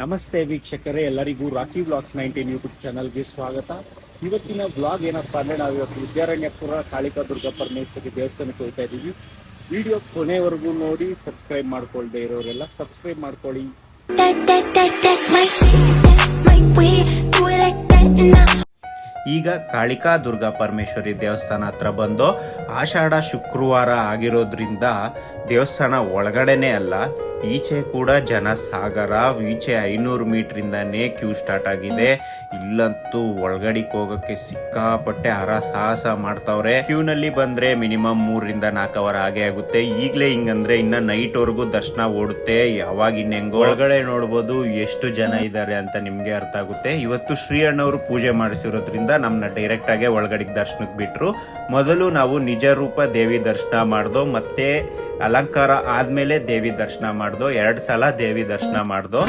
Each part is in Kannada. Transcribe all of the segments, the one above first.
ನಮಸ್ತೆ ವೀಕ್ಷಕರೇ, ಎಲ್ಲರಿಗೂ ರಾಕಿ ವ್ಲಾಗ್ಸ್ 19 ಯೂಟ್ಯೂಬ್ ಚಾನಲ್ಗೆ ಸ್ವಾಗತ. ಇವತ್ತಿನ ವ್ಲಾಗ್ ಏನಪ್ಪಾ ಅಂದರೆ ನಾವು ಇವತ್ತು ವಿದ್ಯಾರಣ್ಯಪುರ ಕಾಳಿಕಾ ದುರ್ಗಾ ಪರಮೇಶ್ವರಿ ದೇವಸ್ಥಾನಕ್ಕೆ ಹೋಗ್ತಾ ಇದ್ದೀವಿ. ವಿಡಿಯೋ ಕೊನೆವರೆಗೂ ನೋಡಿ. ಸಬ್ಸ್ಕ್ರೈಬ್ ಮಾಡ್ಕೊಳ್ದೇ ಇರೋರೆಲ್ಲ ಸಬ್ಸ್ಕ್ರೈಬ್ ಮಾಡ್ಕೊಳ್ಳಿ. ಈಗ ಕಾಳಿಕಾ ದುರ್ಗಾ ಪರಮೇಶ್ವರಿ ದೇವಸ್ಥಾನ ಹತ್ರ ಬಂದು ಆಷಾಢ ಶುಕ್ರವಾರ ಆಗಿರೋದ್ರಿಂದ ದೇವಸ್ಥಾನ ಒಳಗಡೆನೇ ಅಲ್ಲ, ಈಚೆ ಕೂಡ ಜನ ಸಾಗರ. ಈಚೆ 500 ಮೀಟ್ರಿಂದಾನೇ ಕ್ಯೂ ಸ್ಟಾರ್ಟ್ ಆಗಿದೆ. ಇಲ್ಲಂತೂ ಒಳಗಡೆಗೆ ಹೋಗೋಕ್ಕೆ ಸಿಕ್ಕಾಪಟ್ಟೆ ಹರಸಾಹಸ ಮಾಡ್ತಾವ್ರೆ. ಕ್ಯೂನಲ್ಲಿ ಬಂದ್ರೆ ಮಿನಿಮಮ್ 3-4 ಅವರ್ ಆಗೇ ಆಗುತ್ತೆ. ಈಗಲೇ ಹಿಂಗಂದ್ರೆ ಇನ್ನ ನೈಟ್ ವರೆಗೂ ದರ್ಶನ ಓಡುತ್ತೆ. ಯಾವಾಗ ಇನ್ನೆಂಗೋ ಒಳಗಡೆ ನೋಡ್ಬೋದು ಎಷ್ಟು ಜನ ಇದ್ದಾರೆ ಅಂತ ನಿಮ್ಗೆ ಅರ್ಥ ಆಗುತ್ತೆ. ಇವತ್ತು ಶ್ರೀ ಅಣ್ಣವರು ಪೂಜೆ ಮಾಡಿಸಿರೋದ್ರಿಂದ ನಮ್ಮನ್ನ ಡೈರೆಕ್ಟ್ ಆಗಿ ಒಳಗಡೆಗೆ ದರ್ಶನಕ್ಕೆ ಬಿಟ್ರು. ಮೊದಲು ನಾವು ನಿಜ ರೂಪ ದೇವಿ ದರ್ಶನ ಮಾಡ್ದೋ, ಮತ್ತೆ ಅಲಂಕಾರ ಆದ್ಮೇಲೆ ದೇವಿ ದರ್ಶನ ಮಾಡ್ದೋ. 2 ಸಲ ದೇವಿ ದರ್ಶನ ಮಾಡ್ದೋ.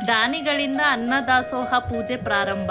ದಾನಿಗಳಿಂದ ಅನ್ನದಾಸೋಹ ಪೂಜೆ ಪ್ರಾರಂಭ.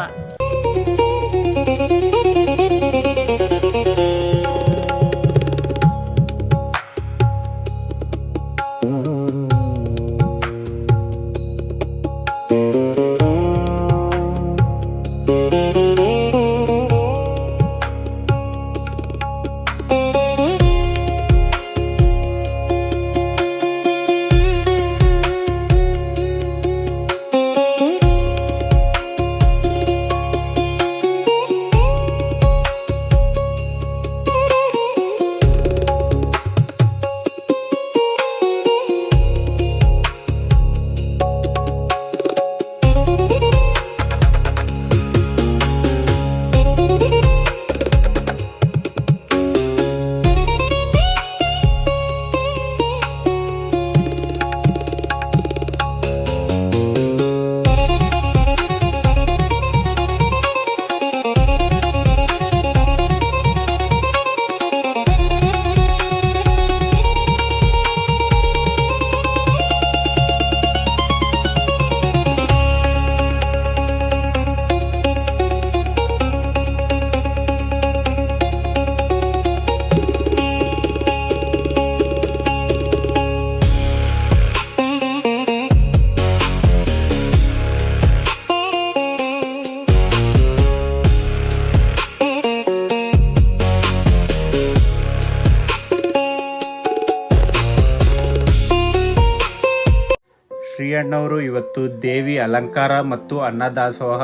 ಶ್ರೀ ಅಣ್ಣವರು ಇವತ್ತು ದೇವಿ ಅಲಂಕಾರ ಮತ್ತು ಅನ್ನದಾಸೋಹ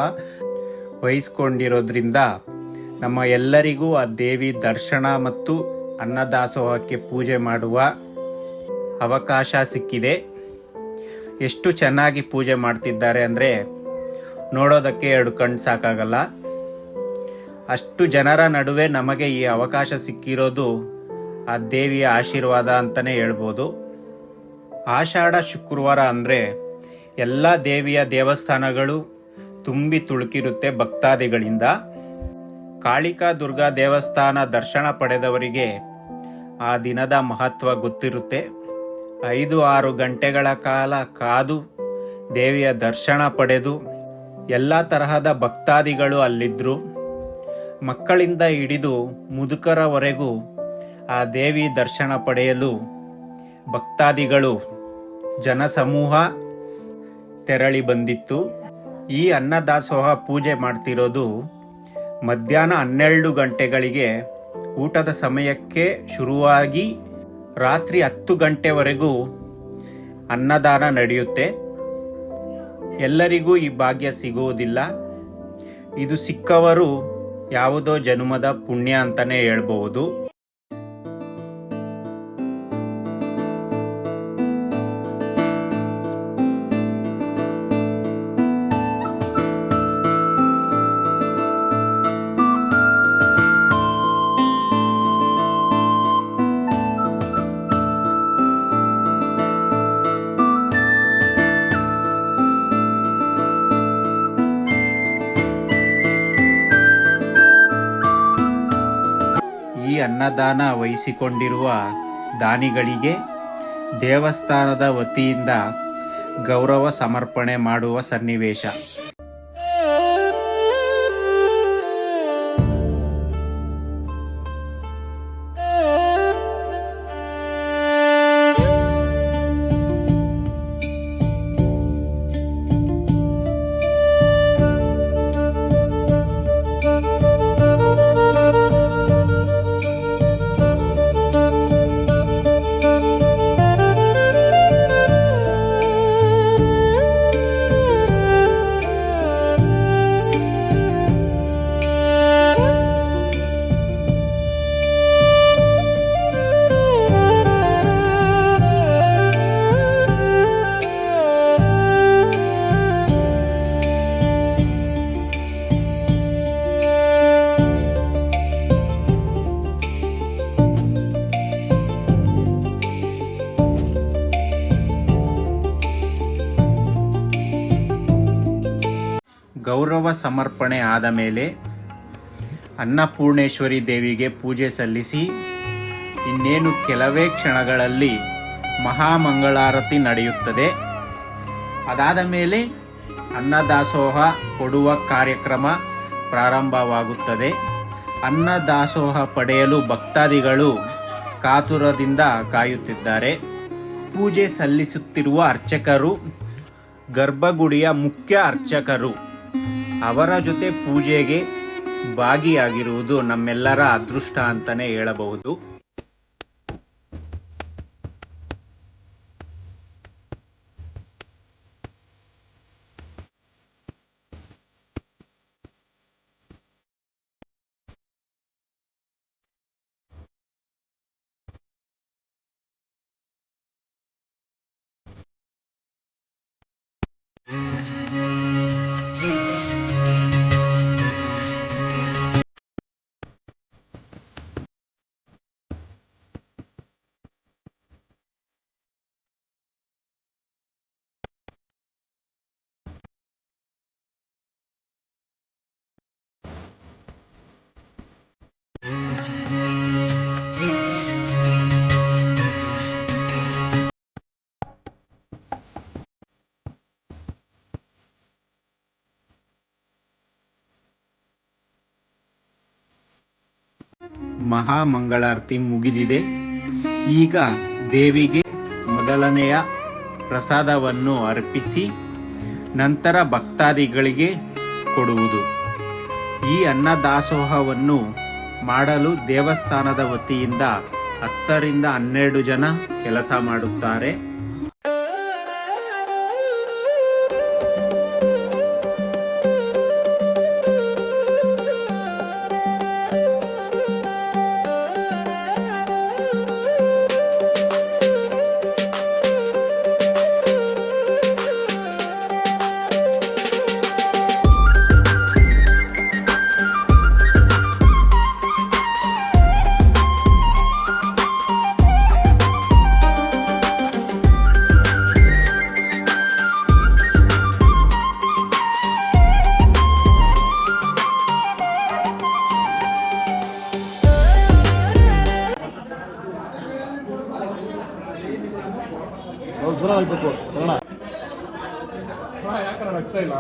ವಹಿಸ್ಕೊಂಡಿರೋದ್ರಿಂದ ನಮ್ಮ ಎಲ್ಲರಿಗೂ ಆ ದೇವಿ ದರ್ಶನ ಮತ್ತು ಅನ್ನದಾಸೋಹಕ್ಕೆ ಪೂಜೆ ಮಾಡುವ ಅವಕಾಶ ಸಿಕ್ಕಿದೆ. ಎಷ್ಟು ಚೆನ್ನಾಗಿ ಪೂಜೆ ಮಾಡ್ತಿದ್ದಾರೆ ಅಂದರೆ ನೋಡೋದಕ್ಕೆ 2 ಕಣ್ಣು ಸಾಕಾಗಲ್ಲ. ಅಷ್ಟು ಜನರ ನಡುವೆ ನಮಗೆ ಈ ಅವಕಾಶ ಸಿಕ್ಕಿರೋದು ಆ ದೇವಿಯ ಆಶೀರ್ವಾದ ಅಂತಲೇ ಹೇಳ್ಬೋದು. ಆಷಾಢ ಶುಕ್ರವಾರ ಅಂದರೆ ಎಲ್ಲ ದೇವಿಯ ದೇವಸ್ಥಾನಗಳು ತುಂಬಿ ತುಳುಕಿರುತ್ತೆ ಭಕ್ತಾದಿಗಳಿಂದ. ಕಾಳಿಕಾ ದುರ್ಗಾ ದೇವಸ್ಥಾನ ದರ್ಶನ ಪಡೆದವರಿಗೆ ಆ ದಿನದ ಮಹತ್ವ ಗೊತ್ತಿರುತ್ತೆ. 5-6 ಗಂಟೆಗಳ ಕಾಲ ಕಾದು ದೇವಿಯ ದರ್ಶನ ಪಡೆದು ಎಲ್ಲ ತರಹದ ಭಕ್ತಾದಿಗಳು ಅಲ್ಲಿದ್ದರು. ಮಕ್ಕಳಿಂದ ಹಿಡಿದು ಮುದುಕರವರೆಗೂ ಆ ದೇವಿ ದರ್ಶನ ಪಡೆಯಲು ಭಕ್ತಾದಿಗಳು ಜನಸಮೂಹ ತೆರಳಿ ಬಂದಿತ್ತು. ಈ ಅನ್ನದಾಸೋಹ ಪೂಜೆ ಮಾಡ್ತಿರೋದು ಮಧ್ಯಾಹ್ನ 12 ಗಂಟೆಗಳಿಗೆ ಊಟದ ಸಮಯಕ್ಕೆ ಶುರುವಾಗಿ ರಾತ್ರಿ 10 ಗಂಟೆವರೆಗೂ ಅನ್ನದಾನ ನಡೆಯುತ್ತೆ. ಎಲ್ಲರಿಗೂ ಈ ಭಾಗ್ಯ ಸಿಗುವುದಿಲ್ಲ. ಇದು ಸಿಕ್ಕವರು ಯಾವುದೋ ಜನ್ಮದ ಪುಣ್ಯ ಅಂತಲೇ ಹೇಳ್ಬಹುದು. ಅನ್ನದಾನ ವಹಿಸಿಕೊಂಡಿರುವ ದಾನಿಗಳಿಗೆ ದೇವಸ್ಥಾನದ ವತಿಯಿಂದ ಗೌರವ ಸಮರ್ಪಣೆ ಮಾಡುವ ಸನ್ನಿವೇಶ. ಗೌರವ ಸಮರ್ಪಣೆ ಆದ ಮೇಲೆ ಅನ್ನಪೂರ್ಣೇಶ್ವರಿ ದೇವಿಗೆ ಪೂಜೆ ಸಲ್ಲಿಸಿ ಇನ್ನೇನು ಕೆಲವೇ ಕ್ಷಣಗಳಲ್ಲಿ ಮಹಾಮಂಗಳಾರತಿ ನಡೆಯುತ್ತದೆ. ಅದಾದ ಮೇಲೆ ಅನ್ನದಾಸೋಹ ಕೊಡುವ ಕಾರ್ಯಕ್ರಮ ಪ್ರಾರಂಭವಾಗುತ್ತದೆ. ಅನ್ನದಾಸೋಹ ಪಡೆಯಲು ಭಕ್ತಾದಿಗಳು ಕಾತುರದಿಂದ ಕಾಯುತ್ತಿದ್ದಾರೆ. ಪೂಜೆ ಸಲ್ಲಿಸುತ್ತಿರುವ ಅರ್ಚಕರು ಗರ್ಭಗುಡಿಯ ಮುಖ್ಯ ಅರ್ಚಕರು. ಅವರ ಜೊತೆ ಪೂಜೆಗೆ ಭಾಗಿಯಾಗಿರುವುದು ನಮ್ಮೆಲ್ಲರ ಅದೃಷ್ಟ ಅಂತಲೇ ಹೇಳಬಹುದು. ಮಹಾಮಂಗಳಾರತಿ ಮುಗಿದಿದೆ. ಈಗ ದೇವಿಗೆ ಮೊದಲನೆಯ ಪ್ರಸಾದವನ್ನು ಅರ್ಪಿಸಿ ನಂತರ ಭಕ್ತಾದಿಗಳಿಗೆ ಕೊಡುವುದು. ಈ ಅನ್ನದಾಸೋಹವನ್ನು ಮಾಡಲು ದೇವಸ್ಥಾನದ ವತಿಯಿಂದ 10 ರಿಂದ 12 ಜನ ಕೆಲಸ ಮಾಡುತ್ತಾರೆ. ದೂರ ಹೋಗ್ಬೇಕು ಸರಳ ಯಾಕಂದ್ರೆ ಆಗ್ತಾ ಇಲ್ಲ.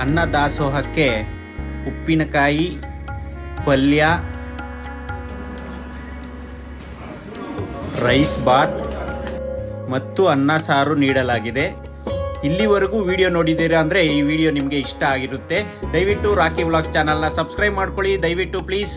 ಅನ್ನದಾಸೋಹಕ್ಕೆ ಉಪ್ಪಿನಕಾಯಿ, ಪಲ್ಯ, ರೈಸ್ ಬಾತ್ ಮತ್ತು ಅನ್ನ ಸಾರು ನೀಡಲಾಗಿದೆ. ಇಲ್ಲಿವರೆಗೂ ವಿಡಿಯೋ ನೋಡಿದ್ದೀರಾ ಅಂದರೆ ಈ ವಿಡಿಯೋ ನಿಮಗೆ ಇಷ್ಟ ಆಗಿರುತ್ತೆ. ದಯವಿಟ್ಟು ರಾಕಿ ವ್ಲಾಗ್ಸ್ ಚಾನಲ್ನ ಸಬ್ಸ್ಕ್ರೈಬ್ ಮಾಡ್ಕೊಳ್ಳಿ. ದಯವಿಟ್ಟು ಪ್ಲೀಸ್.